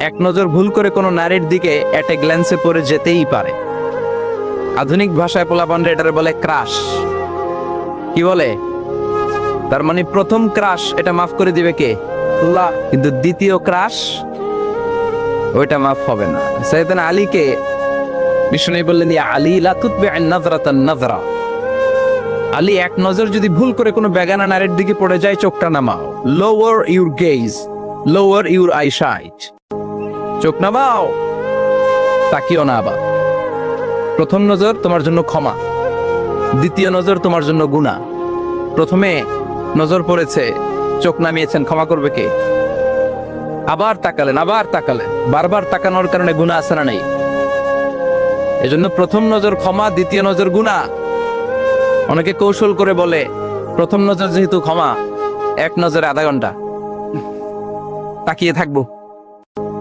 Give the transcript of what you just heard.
এক নজর ভুল করে কোনো নারীর দিকে এট এ গ্ল্যান্সে পড়ে যেতেই পারে। আধুনিক ভাষায় পোলাপান এটারে বলে ক্রাশ। কি বলে? তার মানে প্রথম ক্রাশ এটা মাফ করে দিবে কে? আল্লাহ। কিন্তু দ্বিতীয় ক্রাশ ওইটা মাফ হবে না। সাইয়েদনা আলীকে বিষ্ণু বললেন, ইয়া আলী লা তুতবি'আন নাযরাতান নাযরা। আলী, এক নজর যদি ভুল করে কোনো বেগানা নারীর দিকে পড়ে যায়, চোখটা নামাও। Lower your gauge, lower your eyesight. চোখ নামাও, তাকিও না আবার। প্রথম নজর তোমার জন্য ক্ষমা, দ্বিতীয় নজর তোমার জন্য গুনাহ। প্রথমে নজর পড়েছে, চোখ নামিয়েছেন, ক্ষমা করবে কে? আবার তাকালেন, আবার তাকালেন, বারবার তাকানোর কারণে গুনাহ আছে না নেই? এজন্য প্রথম নজর ক্ষমা, দ্বিতীয় নজর গুনাহ। অনেকে কৌশল করে বলে, প্রথম নজর যেহেতু ক্ষমা, এক নজরে আধা ঘন্টা তাকিয়ে থাকবো।